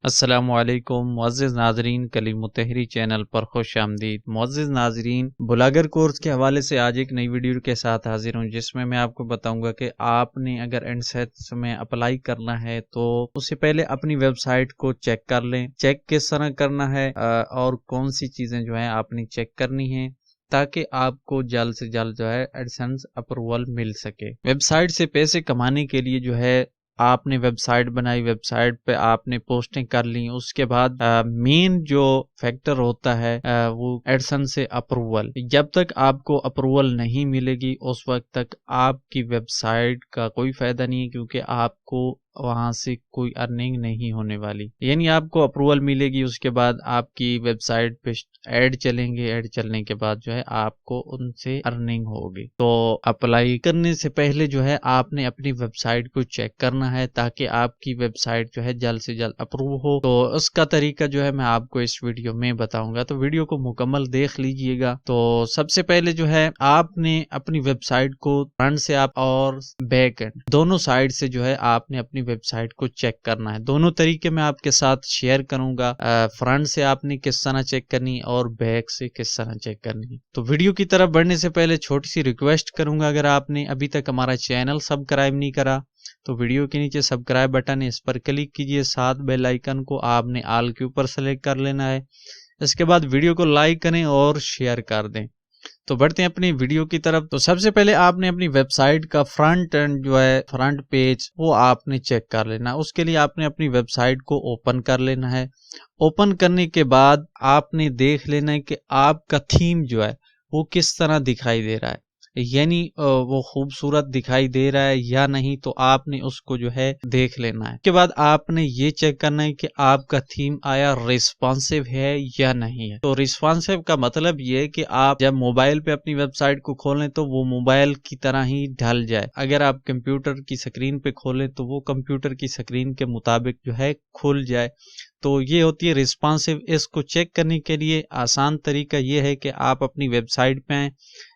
السلام علیکم معزز ناظرین، کلیم متحری چینل پر خوش آمدید۔ معزز ناظرین، بلاگر کورس کے حوالے سے آج ایک نئی ویڈیو کے ساتھ حاضر ہوں، جس میں آپ کو بتاؤں گا کہ آپ نے اگر انسیٹس میں اپلائی کرنا ہے تو اس سے پہلے اپنی ویب سائٹ کو چیک کر لیں۔ چیک کس طرح کرنا ہے اور کون سی چیزیں جو ہیں آپ نے چیک کرنی ہیں تاکہ آپ کو جلد سے جلد جو ہے ایڈسنس اپروول مل سکے۔ ویب سائٹ سے پیسے کمانے کے لیے جو ہے آپ نے ویب سائٹ بنائی، ویب سائٹ پہ آپ نے پوسٹنگ کر لی، اس کے بعد مین جو فیکٹر ہوتا ہے وہ ایڈسنس سے اپروول۔ جب تک آپ کو اپروول نہیں ملے گی اس وقت تک آپ کی ویب سائٹ کا کوئی فائدہ نہیں ہے، کیونکہ آپ کو وہاں سے کوئی ارننگ نہیں ہونے والی۔ یعنی آپ کو اپروول ملے گی، اس کے بعد آپ کی ویب سائٹ پہ ایڈ چلیں گے، ایڈ چلنے کے بعد جو ہے آپ کو ان سے ارننگ ہوگی۔ تو اپلائی کرنے سے پہلے جو ہے آپ نے اپنی ویب سائٹ کو چیک کرنا ہے تاکہ آپ کی ویب سائٹ جو ہے جلد سے جلد اپروو ہو۔ تو اس کا طریقہ جو ہے میں آپ کو اس ویڈیو میں بتاؤں گا، تو ویڈیو کو مکمل دیکھ لیجئے گا۔ تو سب سے پہلے جو ہے آپ نے اپنی ویب سائٹ کو فرنٹ سے آپ اور بیک اینڈ دونوں سائڈ سے جو ہے آپ نے اپنی ویب سائٹ کو چیک کرنا ہے۔ دونوں طریقے میں آپ کے ساتھ شیئر کروں گا، فرنٹ سے آپ نے کس طرح چیک کرنی اور بیک سے کس طرح چیک کرنی۔ تو ویڈیو کی طرف بڑھنے سے پہلے چھوٹی سی ریکویسٹ کروں گا، اگر آپ نے ابھی تک ہمارا چینل سبسکرائب نہیں کرا تو ویڈیو کے نیچے سبسکرائب بٹن ہے، اس پر کلک کیجئے، ساتھ بیل آئیکن کو آپ نے آل کے اوپر سلیکٹ کر لینا ہے۔ اس کے بعد ویڈیو کو لائک کریں اور شیئر کر دیں۔ تو بڑھتے ہیں اپنی ویڈیو کی طرف۔ تو سب سے پہلے آپ نے اپنی ویب سائٹ کا فرنٹ اینڈ جو ہے فرنٹ پیج وہ آپ نے چیک کر لینا۔ اس کے لیے آپ نے اپنی ویب سائٹ کو اوپن کر لینا ہے۔ اوپن کرنے کے بعد آپ نے دیکھ لینا ہے کہ آپ کا تھیم جو ہے وہ کس طرح دکھائی دے رہا ہے، یعنی وہ خوبصورت دکھائی دے رہا ہے یا نہیں، تو آپ نے اس کو جو ہے دیکھ لینا ہے۔ اس کے بعد آپ نے یہ چیک کرنا ہے کہ آپ کا تھیم آیا ریسپانسو ہے یا نہیں ہے۔ تو ریسپانسو کا مطلب یہ ہے کہ آپ جب موبائل پہ اپنی ویب سائٹ کو کھولیں تو وہ موبائل کی طرح ہی ڈھل جائے، اگر آپ کمپیوٹر کی سکرین پہ کھولیں تو وہ کمپیوٹر کی سکرین کے مطابق جو ہے کھل جائے۔ تو یہ ہوتی ہے ریسپانسو۔ اس کو چیک کرنے کے لیے آسان طریقہ یہ ہے کہ آپ اپنی ویب سائٹ پہ آئیں،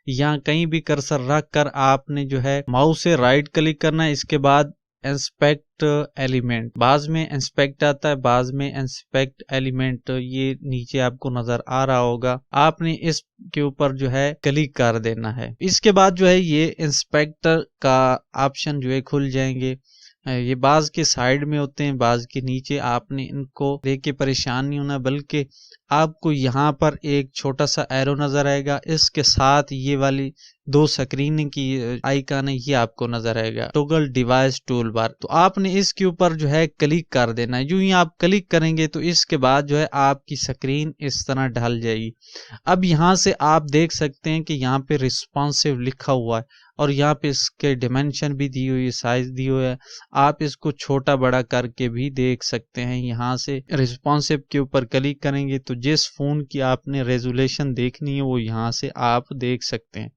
یا کہیں بھی کرسر رکھ کر آپ نے جو ہے ماؤس سے رائٹ کلک کرنا ہے۔ اس کے بعد انسپیکٹ ایلیمنٹ، بعض میں انسپیکٹ آتا ہے، بعض میں انسپیکٹ ایلیمنٹ، یہ نیچے آپ کو نظر آ رہا ہوگا، آپ نے اس کے اوپر جو ہے کلک کر دینا ہے۔ اس کے بعد جو ہے یہ انسپیکٹر کا آپشن جو ہے کھل جائیں گے۔ یہ بعض کے سائیڈ میں ہوتے ہیں، بعض کے نیچے۔ آپ نے ان کو دیکھ کے پریشان نہیں ہونا، بلکہ آپ کو یہاں پر ایک چھوٹا سا ایرو نظر آئے گا، اس کے ساتھ یہ والی دو سکرین کی آئیکن ہے، یہ آپ کو نظر آئے گا، ٹوگل ڈیوائس ٹول بار۔ تو آپ نے اس کے اوپر جو ہے کلک کر دینا ہے۔ جو ہی آپ کلک کریں گے تو اس کے بعد جو ہے آپ کی سکرین اس طرح ڈھل جائے گی۔ اب یہاں سے آپ دیکھ سکتے ہیں کہ یہاں پہ ریسپانسو لکھا ہوا ہے، اور یہاں پہ اس کے ڈیمنشن بھی دی ہوئی ہے، سائز دی ہوئی ہے۔ آپ اس کو چھوٹا بڑا کر کے بھی دیکھ سکتے ہیں۔ یہاں سے ریسپانسو کے اوپر کلک کریں گے تو جس فون کی آپ نے ریزولیشن دیکھنی ہے وہ یہاں سے آپ دیکھ سکتے ہیں۔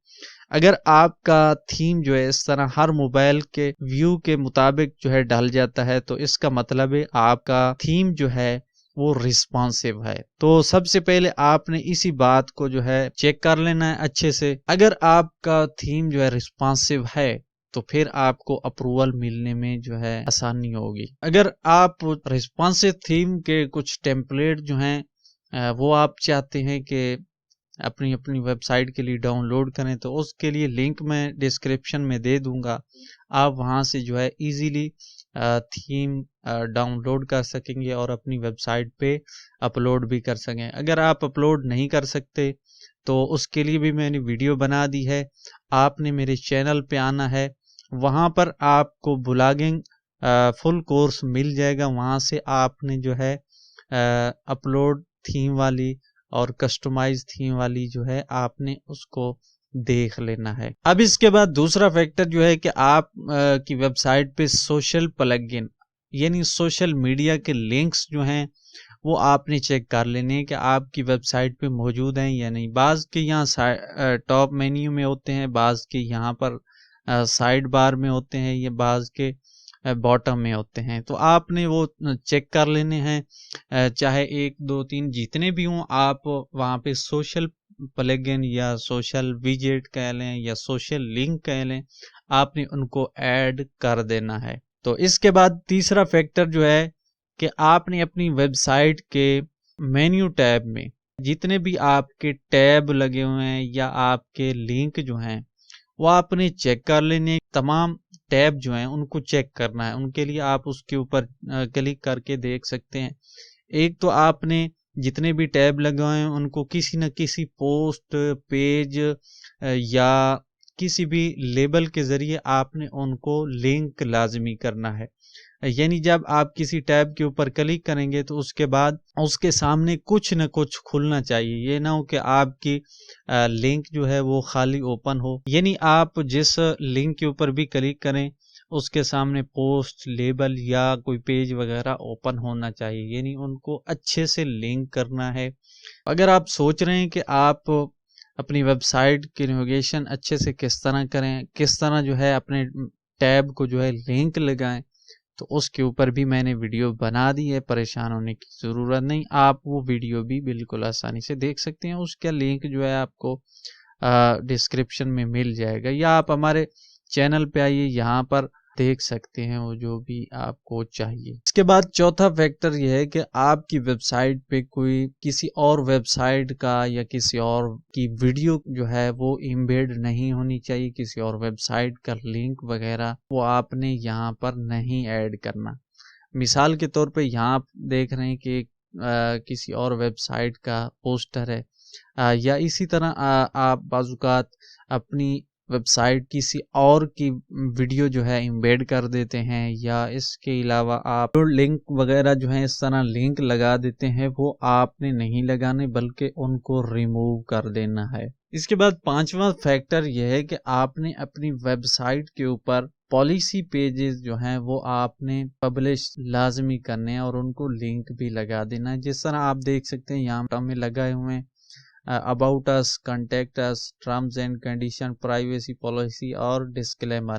اگر آپ کا تھیم جو ہے اس طرح ہر موبائل کے ویو کے مطابق جو ہے ڈھل جاتا ہے تو اس کا مطلب ہے آپ کا تھیم جو ہے وہ ریسپانسو ہے۔ تو سب سے پہلے آپ نے اسی بات کو جو ہے چیک کر لینا ہے اچھے سے۔ اگر آپ کا تھیم جو ہے ریسپانسو ہے تو پھر آپ کو اپروول ملنے میں جو ہے آسانی ہوگی۔ اگر آپ ریسپانسو تھیم کے کچھ ٹیمپلیٹ جو ہیں وہ آپ چاہتے ہیں کہ اپنی ویب سائٹ کے لیے ڈاؤن لوڈ کریں تو اس کے لیے لنک میں ڈسکرپشن میں دے دوں گا، آپ وہاں سے جو ہے ایزیلی تھیم ڈاؤن لوڈ کر سکیں گے اور اپنی ویب سائٹ پہ اپلوڈ بھی کر سکیں۔ اگر آپ اپلوڈ نہیں کر سکتے تو اس کے لیے بھی میں نے ویڈیو بنا دی ہے، آپ نے میرے چینل پہ آنا ہے، وہاں پر آپ کو بلاگنگ فل کورس مل جائے گا، وہاں سے آپ نے جو ہے اپلوڈ تھیم والی اور کسٹمائز تھیم والی جو ہے آپ نے اس کو دیکھ لینا ہے۔ اب اس کے بعد دوسرا فیکٹر جو ہے کہ آپ کی ویب سائٹ پہ سوشل پلگن یعنی سوشل میڈیا کے لنکس جو ہیں وہ آپ نے چیک کر لینے ہیں کہ آپ کی ویب سائٹ پہ موجود ہیں یا نہیں۔ بعض کے یہاں ٹاپ مینیو میں ہوتے ہیں، بعض کے یہاں پر سائیڈ بار میں ہوتے ہیں، یا بعض کے باٹم میں ہوتے ہیں۔ تو آپ نے وہ چیک کر لینے ہیں، چاہے 1 2 3 جتنے بھی ہوں، آپ وہاں پہ سوشل پلگن یا سوشل ویجٹ کہہ لیں یا سوشل لنک کہہ لیں، آپ نے ان کو ایڈ کر دینا ہے۔ تو اس کے بعد تیسرا فیکٹر جو ہے کہ آپ نے اپنی ویب سائٹ کے مینیو ٹیب میں جتنے بھی آپ کے ٹیب لگے ہوئے ہیں یا آپ کے لنک جو ہیں وہ آپ نے چیک کر لینے. تمام ٹیب جو ہیں ان کو چیک کرنا ہے. ان کے لیے آپ اس کے اوپر کلک کر کے دیکھ سکتے ہیں. ایک تو آپ نے جتنے بھی ٹیب لگے ہوئے ہیں ان کو کسی نہ کسی پوسٹ پیج یا کسی بھی لیبل کے ذریعے آپ نے ان کو لنک لازمی کرنا ہے. یعنی جب آپ کسی ٹیب کے اوپر کلک کریں گے تو اس کے بعد اس کے سامنے کچھ نہ کچھ کھلنا چاہیے. یہ نہ ہو کہ آپ کی لنک جو ہے وہ خالی اوپن ہو. یعنی آپ جس لنک کے اوپر بھی کلک کریں اس کے سامنے پوسٹ لیبل یا کوئی پیج وغیرہ اوپن ہونا چاہیے. یعنی ان کو اچھے سے لنک کرنا ہے. اگر آپ سوچ رہے ہیں کہ آپ اپنی ویب سائٹ کی نیویگیشن اچھے سے کس طرح کریں, کس طرح جو ہے اپنے ٹیب کو جو ہے لنک لگائیں, تو اس کے اوپر بھی میں نے ویڈیو بنا دی ہے. پریشان ہونے کی ضرورت نہیں, آپ وہ ویڈیو بھی بالکل آسانی سے دیکھ سکتے ہیں. اس کا لنک جو ہے آپ کو ڈسکرپشن میں مل جائے گا, یا آپ ہمارے چینل پہ آئیے, یہاں پر دیکھ سکتے ہیں وہ جو بھی آپ کو چاہیے. اس کے بعد چوتھا فیکٹر یہ ہے کہ آپ کی ویب سائٹ پہ کوئی کسی اور ویب سائٹ کا یا کسی اور کی ویڈیو جو ہے وہ امبیڈ نہیں ہونی چاہیے. کسی اور ویب سائٹ کا لنک وغیرہ وہ آپ نے یہاں پر نہیں ایڈ کرنا. مثال کے طور پہ یہاں آپ دیکھ رہے ہیں کہ کسی اور ویب سائٹ کا پوسٹر ہے, یا اسی طرح آپ بعض اوقات اپنی ویب سائٹ کسی اور کی ویڈیو جو ہے امبیڈ کر دیتے ہیں, یا اس کے علاوہ آپ لنک وغیرہ جو ہیں اس طرح لنک لگا دیتے ہیں. وہ آپ نے نہیں لگانے بلکہ ان کو ریموو کر دینا ہے. اس کے بعد پانچواں فیکٹر یہ ہے کہ آپ نے اپنی ویب سائٹ کے اوپر پالیسی پیجز جو ہیں وہ آپ نے پبلش لازمی کرنے ہیں اور ان کو لنک بھی لگا دینا ہے. جس طرح آپ دیکھ سکتے ہیں یہاں پر ہمیں لگائے ہوئے ہیں about us, contact us, terms and condition, privacy policy اور disclaimer.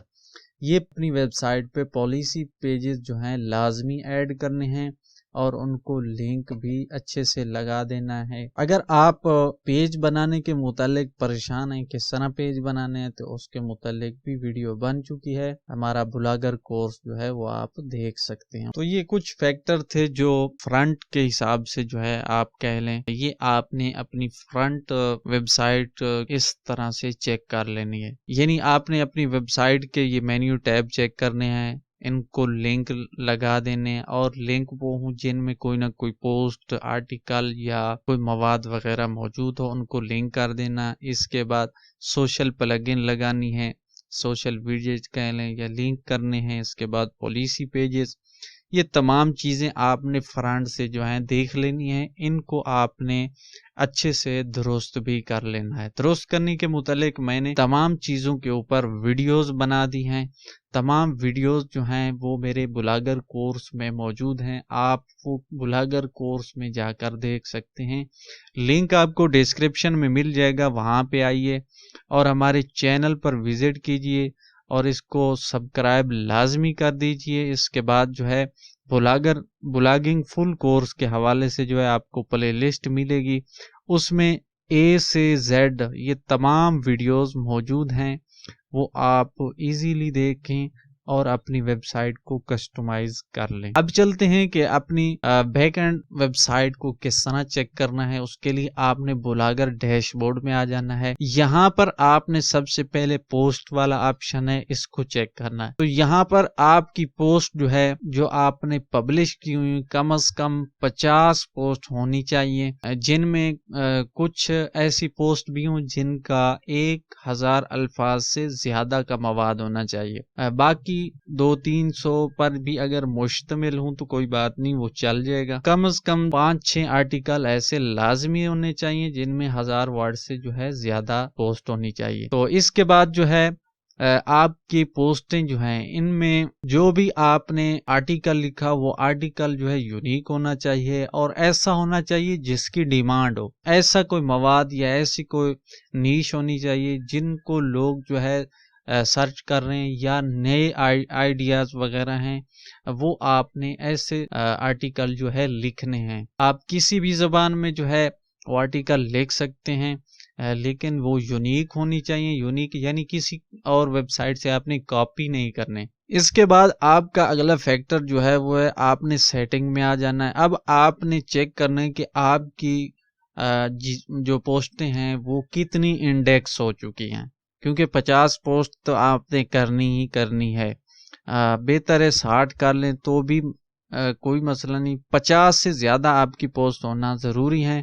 یہ اپنی ویب سائٹ پہ پالیسی پیجز جو ہیں لازمی ایڈ کرنے ہیں اور ان کو لنک بھی اچھے سے لگا دینا ہے. اگر آپ پیج بنانے کے متعلق پریشان ہیں کس طرح پیج بنانے ہیں تو اس کے متعلق بھی ویڈیو بن چکی ہے. ہمارا بلاگر کورس جو ہے وہ آپ دیکھ سکتے ہیں. تو یہ کچھ فیکٹر تھے جو فرنٹ کے حساب سے جو ہے آپ کہہ لیں یہ آپ نے اپنی فرنٹ ویب سائٹ اس طرح سے چیک کر لینی ہے. یعنی آپ نے اپنی ویب سائٹ کے یہ مینیو ٹیب چیک کرنے ہیں, ان کو لنک لگا دینے, اور لنک وہ ہوں جن میں کوئی نہ کوئی پوسٹ آرٹیکل یا کوئی مواد وغیرہ موجود ہو, ان کو لنک کر دینا. اس کے بعد سوشل پلگن لگانی ہے, سوشل ویڈیوز کہہ لیں یا لنک کرنے ہیں. اس کے بعد پالیسی پیجز, یہ تمام چیزیں آپ نے فرنٹ سے جو ہیں دیکھ لینی ہیں. ان کو آپ نے اچھے سے درست بھی کر لینا ہے. درست کرنے کے متعلق میں نے تمام چیزوں کے اوپر ویڈیوز بنا دی ہیں. تمام ویڈیوز جو ہیں وہ میرے بلاگر کورس میں موجود ہیں. آپ وہ بلاگر کورس میں جا کر دیکھ سکتے ہیں. لنک آپ کو ڈسکرپشن میں مل جائے گا, وہاں پہ آئیے اور ہمارے چینل پر وزٹ کیجئے اور اس کو سبسکرائب لازمی کر دیجئے. اس کے بعد جو ہے بلاگنگ فل کورس کے حوالے سے جو ہے آپ کو پلے لسٹ ملے گی, اس میں A سے Z یہ تمام ویڈیوز موجود ہیں. وہ آپ ایزیلی دیکھیں اور اپنی ویب سائٹ کو کسٹمائز کر لیں. اب چلتے ہیں کہ اپنی بیک اینڈ ویب سائٹ کو کس طرح چیک کرنا ہے. اس کے لیے آپ نے بلاگر ڈیش بورڈ میں آ جانا ہے. یہاں پر آپ نے سب سے پہلے پوسٹ والا آپشن ہے, اس کو چیک کرنا ہے. تو یہاں پر آپ کی پوسٹ جو ہے جو آپ نے پبلش کی ہوئی کم از کم 50 پوسٹ ہونی چاہیے, جن میں کچھ ایسی پوسٹ بھی ہوں جن کا 1000 الفاظ سے زیادہ کا مواد ہونا چاہیے. باقی 200-300 پر بھی اگر مشتمل ہوں تو کوئی بات نہیں, وہ چل جائے گا. کم از کم 5-6 آرٹیکل ایسے لازمی ہونے چاہیے جن میں 1000 ورڈ سے جو ہے زیادہ پوسٹ ہونی چاہیے. تو اس کے بعد جو ہے آپ کی پوسٹیں جو ہیں ان میں جو بھی آپ نے آرٹیکل لکھا وہ آرٹیکل جو ہے یونیک ہونا چاہیے اور ایسا ہونا چاہیے جس کی ڈیمانڈ ہو. ایسا کوئی مواد یا ایسی کوئی نیش ہونی چاہیے جن کو لوگ جو ہے سرچ کر رہے ہیں یا نئے آئیڈیاز وغیرہ ہیں, وہ آپ نے ایسے آرٹیکل جو ہے لکھنے ہیں. آپ کسی بھی زبان میں جو ہے وہ آرٹیکل لکھ سکتے ہیں, لیکن وہ یونیک ہونی چاہیے. یونیک یعنی کسی اور ویب سائٹ سے آپ نے کاپی نہیں کرنے. اس کے بعد آپ کا اگلا فیکٹر جو ہے وہ ہے آپ نے سیٹنگ میں آ جانا ہے۔ اب آپ نے چیک کرنا ہے کہ آپ کی جو پوسٹیں ہیں وہ کتنی انڈیکس ہو چکی ہیں، کیونکہ 50 پوسٹ تو آپ نے کرنی ہی کرنی ہے۔ بہتر ہے 60 کر لیں تو بھی کوئی مسئلہ نہیں، 50 سے زیادہ آپ کی پوسٹ ہونا ضروری ہے۔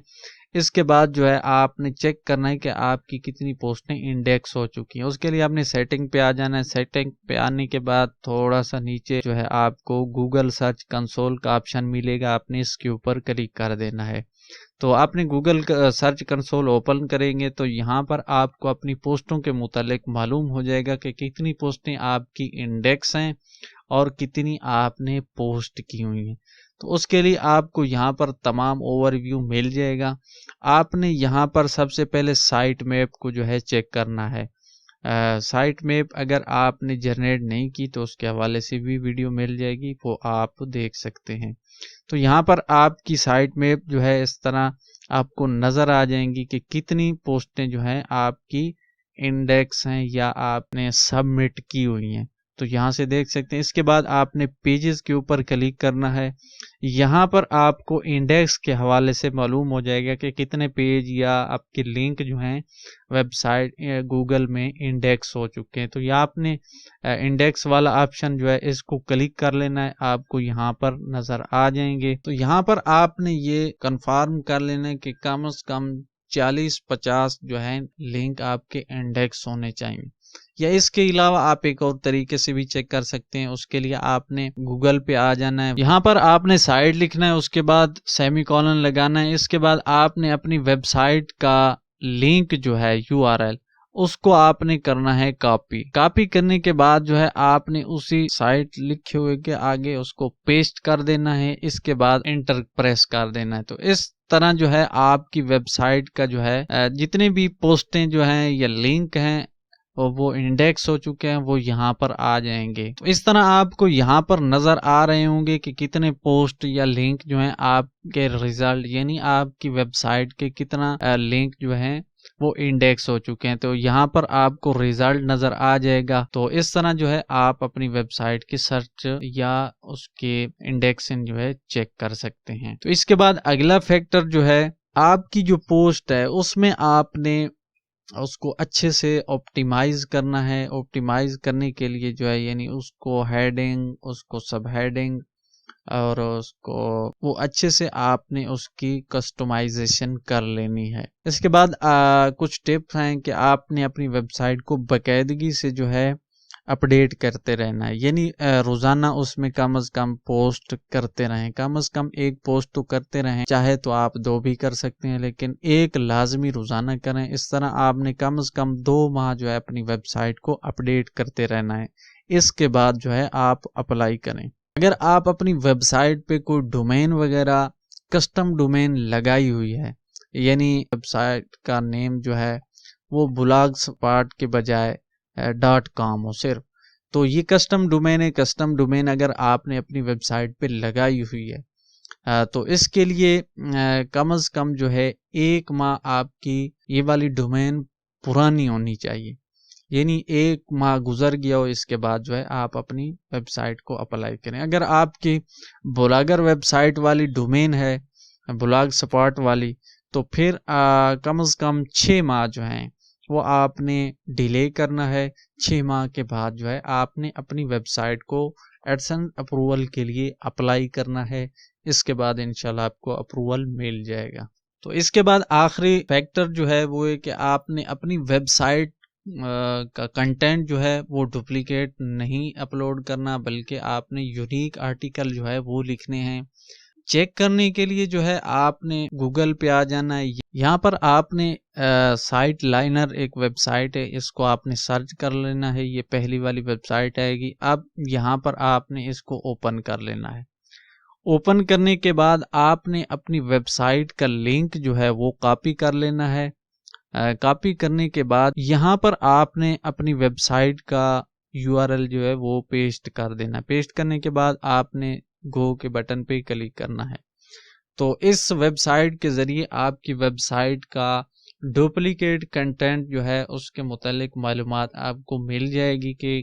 اس کے بعد جو ہے آپ نے چیک کرنا ہے کہ آپ کی کتنی پوسٹیں انڈیکس ہو چکی ہیں۔ اس کے لیے آپ نے سیٹنگ پہ آ جانا ہے۔ سیٹنگ پہ آنے کے بعد تھوڑا سا نیچے جو ہے آپ کو گوگل سرچ کنسول کا آپشن ملے گا، آپ نے اس کے اوپر کلک کر دینا ہے۔ تو آپ نے گوگل سرچ کنسول اوپن کریں گے تو یہاں پر آپ کو اپنی پوسٹوں کے متعلق معلوم ہو جائے گا کہ کتنی پوسٹیں آپ کی انڈیکس ہیں اور کتنی آپ نے پوسٹ کی ہوئی ہیں۔ تو اس کے لیے آپ کو یہاں پر تمام اوور ویو مل جائے گا۔ آپ نے یہاں پر سب سے پہلے سائٹ میپ کو جو ہے چیک کرنا ہے۔ سائٹ میپ اگر آپ نے جنریٹ نہیں کی تو اس کے حوالے سے بھی ویڈیو مل جائے گی، وہ آپ دیکھ سکتے ہیں۔ تو یہاں پر آپ کی سائٹ میپ جو ہے اس طرح آپ کو نظر آ جائیں گی کہ کتنی پوسٹیں جو ہیں آپ کی انڈیکس ہیں یا آپ نے سبمٹ کی ہوئی ہیں۔ تو یہاں سے دیکھ سکتے ہیں۔ اس کے بعد آپ نے پیجز کے اوپر کلک کرنا ہے۔ یہاں پر آپ کو انڈیکس کے حوالے سے معلوم ہو جائے گا کہ کتنے پیج یا آپ کے لنک جو ہیں ویب سائٹ گوگل میں انڈیکس ہو چکے ہیں۔ تو یہ آپ نے انڈیکس والا آپشن جو ہے اس کو کلک کر لینا ہے، آپ کو یہاں پر نظر آ جائیں گے۔ تو یہاں پر آپ نے یہ کنفرم کر لینا ہے کہ کم از کم 40-50 جو ہے لنک آپ کے انڈیکس ہونے چاہیے۔ یا اس کے علاوہ آپ ایک اور طریقے سے بھی چیک کر سکتے ہیں۔ اس کے لیے آپ نے گوگل پہ آ جانا ہے، یہاں پر آپ نے سائٹ لکھنا ہے، اس کے بعد سیمی کولن لگانا ہے۔ اس کے بعد آپ نے اپنی ویب سائٹ کا لنک جو ہے URL اس کو آپ نے کرنا ہے کاپی کرنے کے بعد جو ہے آپ نے اسی سائٹ لکھے ہوئے کے آگے اس کو پیسٹ کر دینا ہے۔ اس کے بعد انٹر پریس کر دینا ہے۔ تو اس طرح جو ہے آپ کی ویب سائٹ کا جو ہے جتنے بھی پوسٹیں جو ہیں یا لنک ہیں وہ انڈیکس ہو چکے ہیں، وہ یہاں پر آ جائیں گے۔ تو اس طرح آپ کو یہاں پر نظر آ رہے ہوں گے کہ کتنے پوسٹ یا لنک جو ہیں آپ کے ریزلٹ، یعنی آپ کی ویب سائٹ کے کتنا لنک جو ہیں وہ انڈیکس ہو چکے ہیں۔ تو یہاں پر آپ کو ریزلٹ نظر آ جائے گا۔ تو اس طرح جو ہے آپ اپنی ویب سائٹ کی سرچ یا اس کے انڈیکسنگ جو ہے چیک کر سکتے ہیں۔ تو اس کے بعد اگلا فیکٹر جو ہے آپ کی جو پوسٹ ہے اس میں آپ نے اس کو اچھے سے آپٹیمائز کرنا ہے۔ آپٹیمائز کرنے کے لیے جو ہے یعنی اس کو ہیڈنگ، اس کو سب ہیڈنگ اور اس کو وہ اچھے سے آپ نے اس کی کسٹمائزیشن کر لینی ہے۔ اس کے بعد کچھ ٹپس ہیں کہ آپ نے اپنی ویب سائٹ کو باقاعدگی سے جو ہے اپڈیٹ کرتے رہنا ہے، یعنی روزانہ اس میں کم از کم پوسٹ کرتے رہیں، کم از کم ایک پوسٹ تو کرتے رہیں، چاہے تو آپ 2 بھی کر سکتے ہیں لیکن ایک لازمی روزانہ کریں۔ اس طرح آپ نے کم از کم 2 ماہ جو ہے اپنی ویب سائٹ کو اپڈیٹ کرتے رہنا ہے۔ اس کے بعد جو ہے آپ اپلائی کریں۔ اگر آپ اپنی ویب سائٹ پہ کوئی ڈومین وغیرہ کسٹم ڈومین لگائی ہوئی ہے، یعنی ویب سائٹ کا نیم جو ہے وہ بلاگ سپاٹ کے بجائے .com ہو صرف، تو یہ کسٹم ڈومین ہے۔ کسٹم ڈومین اگر آپ نے اپنی ویب سائٹ پہ لگائی ہوئی ہے تو اس کے لیے کم از کم جو ہے 1 ماہ آپ کی یہ والی ڈومین پرانی ہونی چاہیے، یعنی 1 ماہ گزر گیا ہو، اس کے بعد جو ہے آپ اپنی ویب سائٹ کو اپلائی کریں۔ اگر آپ کی بلاگر ویب سائٹ والی ڈومین ہے، بلاگ سپاٹ والی، تو پھر کم از کم 6 ماہ جو ہیں وہ آپ نے ڈیلے کرنا ہے۔ 6 ماہ کے بعد جو ہے آپ نے اپنی ویب سائٹ کو ایڈسنس اپروول کے لیے اپلائی کرنا ہے۔ اس کے بعد انشاءاللہ آپ کو اپروول مل جائے گا۔ تو اس کے بعد آخری فیکٹر جو ہے وہ ہے کہ آپ نے اپنی ویب سائٹ کا کنٹینٹ جو ہے وہ ڈپلیکیٹ نہیں اپلوڈ کرنا، بلکہ آپ نے یونیک آرٹیکل جو ہے وہ لکھنے ہیں۔ چیک کرنے کے لیے جو ہے آپ نے گوگل پہ آ جانا ہے، یہاں پر آپ نے سائٹ لائنر ایک ویب سائٹ ہے، اس کو آپ نے سرچ کر لینا ہے، یہ پہلی والی ویب سائٹ آئے گی۔ اب یہاں پر آپ نے اس کو اوپن کر لینا ہے۔ اوپن کرنے کے بعد آپ نے اپنی ویب سائٹ کا لنک جو ہے وہ کاپی کر لینا ہے۔ کاپی کرنے کے بعد یہاں پر آپ نے اپنی ویب سائٹ کا URL جو ہے وہ پیسٹ کر دینا۔ پیسٹ کرنے کے بعد آپ نے گو کے بٹن پہ کلک کرنا ہے۔ تو اس ویب سائٹ کے ذریعے آپ کی ویب سائٹ کا ڈپلیکیٹ کنٹینٹ جو ہے اس کے متعلق معلومات آپ کو مل جائے گی کہ